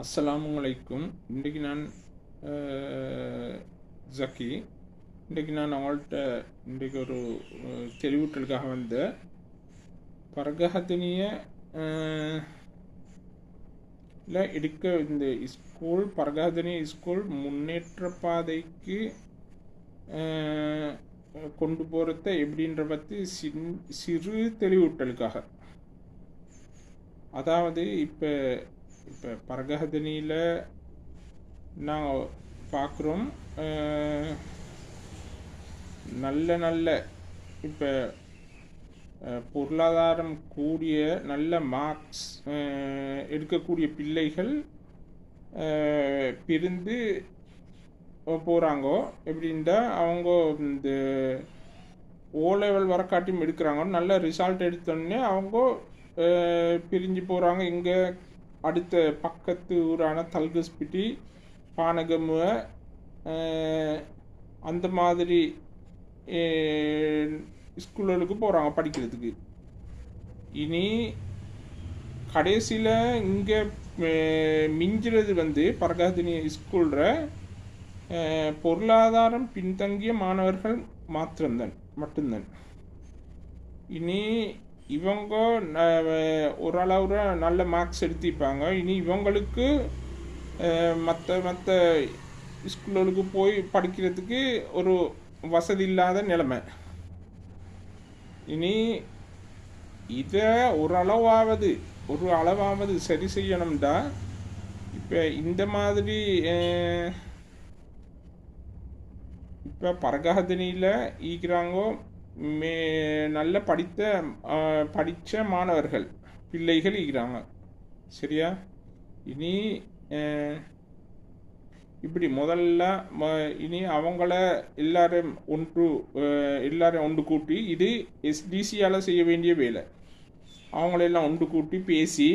அஸ்ஸலாமுஅலைக்கும். இன்றைக்கு நான் ஜக்கி. இன்றைக்கு நான் அவங்கள்ட்ட இன்றைக்கு ஒரு தெளிவூட்டலுக்காக வந்த பரகஹத்தினிய எடுக்க இந்த ஸ்கூல் பரகஹத்தினிய ஸ்கூல் முன்னேற்ற பாதைக்கு கொண்டு போகிறத எப்படின்ற பற்றி சிறு தெளிவூட்டலுக்காக. அதாவது இப்போ பரகஹத்தினியில் நாங்கள் பார்க்குறோம் நல்ல இப்போ பொருளாதாரம் கூடிய நல்ல மார்க்ஸ் எடுக்கக்கூடிய பிள்ளைகள் பிரிந்து போகிறாங்கோ. எப்படின்னா அவங்க இந்த ஓ லெவல் வரக்காட்டியும் எடுக்கிறாங்க, நல்ல ரிசல்ட் எடுத்தோடனே அவங்க பிரிஞ்சு போகிறாங்க. இங்கே அடுத்த பக்கத்து ஊரான தல்கஸ்பிட்டி, பானகமுவ அந்த மாதிரி ஸ்கூல்களுக்கு போகிறாங்க படிக்கிறதுக்கு. இனி கடைசியில் இங்கே மிஞ்சுறது பரகஹத்தினி ஸ்கூலில் பொருளாதாரம் பின்தங்கிய மாணவர்கள் மட்டும்தான். இனி இவங்க ஓரளவு நல்ல மார்க்ஸ் எடுத்திருப்பாங்க. இனி இவங்களுக்கு மற்ற ஸ்கூல்களுக்கு போய் படிக்கிறதுக்கு ஒரு வசதி இல்லாத நிலைமை. இனி இதை ஒரு அளவாவது சரி செய்யணும்டா இப்போ இந்த மாதிரி இப்போ பரகஹத்தினியில் ஈக்கிறாங்கோ நல்ல படித்த மாணவர்கள் பிள்ளைகள் இருக்கிறாங்க, சரியா? இனி இப்படி முதல்ல இனி அவங்கள எல்லாரும் ஒன்று கூட்டி, இது எஸ்டிசியால் செய்ய வேண்டிய வேலை. அவங்களெல்லாம் ஒன்று கூட்டி பேசி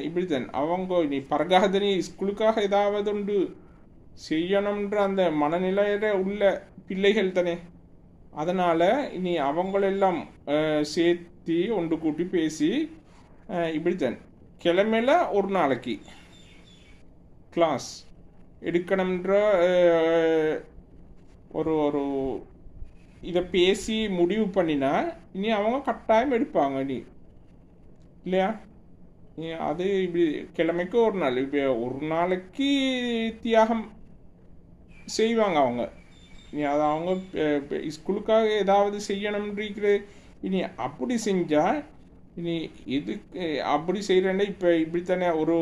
இப்படித்தான் அவங்க இனி பரகஹத்தினி ஸ்கூலுக்காக ஏதாவது ஒன்று செய்யணுன்ற அந்த மனநிலையில உள்ள பிள்ளைகள் தானே. அதனால் இனி அவங்களெல்லாம் சேர்த்து ஒன்று கூட்டி பேசி இப்படித்தான் கிழமையில ஒரு நாளைக்கு கிளாஸ் எடுக்கணுன்ற ஒரு இதை பேசி முடிவு பண்ணினா இனி அவங்க கட்டாயம் எடுப்பாங்க இனி, இல்லையா? அது இப்படி கிழமைக்கு ஒரு நாள், இப்போ ஒரு நாளைக்கு தியாகம் செய்வாங்க அவங்க. இனி அதை அவங்க ஸ்கூலுக்காக ஏதாவது செய்யணும்ன்ற இனி அப்படி செஞ்சால் இனி எதுக்கு அப்படி செய்கிறேன்னா இப்போ இப்படித்தானே ஒரு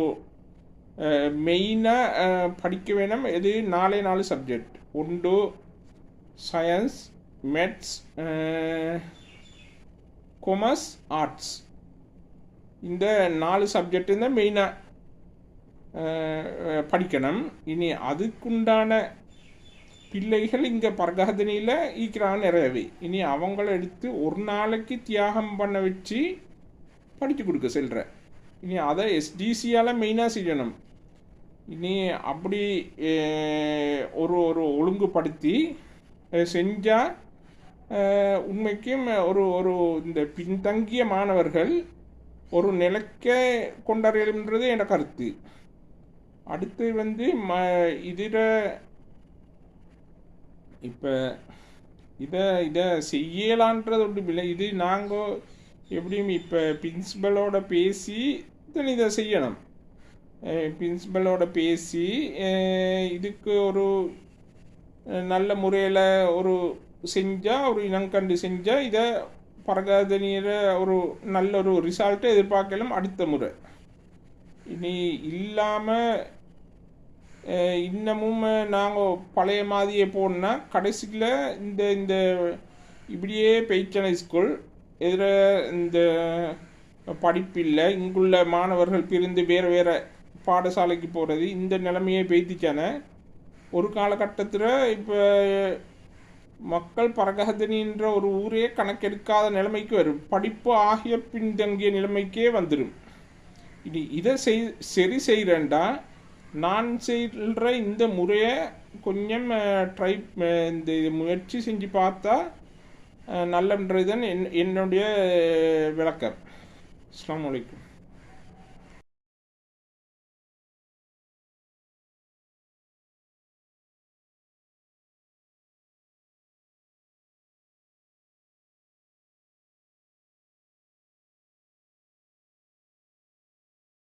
மெயினாக படிக்க வேணும். எது 4 சப்ஜெக்ட் உண்டு, சயின்ஸ், மேத்ஸ், கொமர்ஸ், ஆர்ட்ஸ். இந்த 4 சப்ஜெக்டு தான் மெயினாக படிக்கணும். இனி அதுக்குண்டான பிள்ளைகள் இங்கே பரகஹத்தினியில் ஈக்கிறாங்க நிறையவே. இனி அவங்கள எடுத்து ஒரு நாளைக்கு தியாகம் பண்ண வச்சு படித்து கொடுக்க செல்கிற. இனி அதை எஸ்டிசியால் மெயினாக செய்யணும். இனி அப்படி ஒரு ஒழுங்குபடுத்தி செஞ்சால் உண்மைக்கும் ஒரு இந்த பின்தங்கிய மாணவர்கள் ஒரு நிலைக்க கொண்டறியல்ன்றது என் கருத்து. அடுத்து இதில் இப்போ இதை செய்யலான்றது ஒன்று இல்லை. இது நாங்கள் எப்படியும் இப்போ பிரின்சிபலோட பேசி இதை செய்யணும். பிரின்சிபலோட பேசி இதுக்கு ஒரு நல்ல முறையில் ஒரு செஞ்சால், ஒரு இனங்கண்டு செஞ்சால் இதை பரகஹத்தினியில் ஒரு நல்ல ஒரு ரிசல்ட்டை எதிர்பார்க்கலாம் அடுத்த முறை. இனி இல்லாமல் இன்னமும் நாங்கள் பழைய மாதிரியே போனால் கடைசியில் இந்த இப்படியே பெய்ச்சன ஸ்கூல் எதிர இந்த படிப்பில்லை, இங்குள்ள மாணவர்கள் பிரிந்து வேறு பாடசாலைக்கு போகிறது, இந்த நிலைமையே பெய்திச்சான ஒரு காலகட்டத்தில் இப்போ மக்கள் பரகஹத்தினின்ற ஒரு ஊரே கணக்கெடுக்காத நிலைமைக்கு வரும். படிப்பு ஆகிய பின்தங்கிய நிலைமைக்கே வந்துடும். இதை சரி செய்கிறேன்டா நான் செய்கிற இந்த முறையை கொஞ்சம் இந்த முயற்சி செஞ்சு பார்த்தா நல்லன்றது தான் என்னுடைய விளக்கம். அஸ்ஸலாமு அலைக்கும்.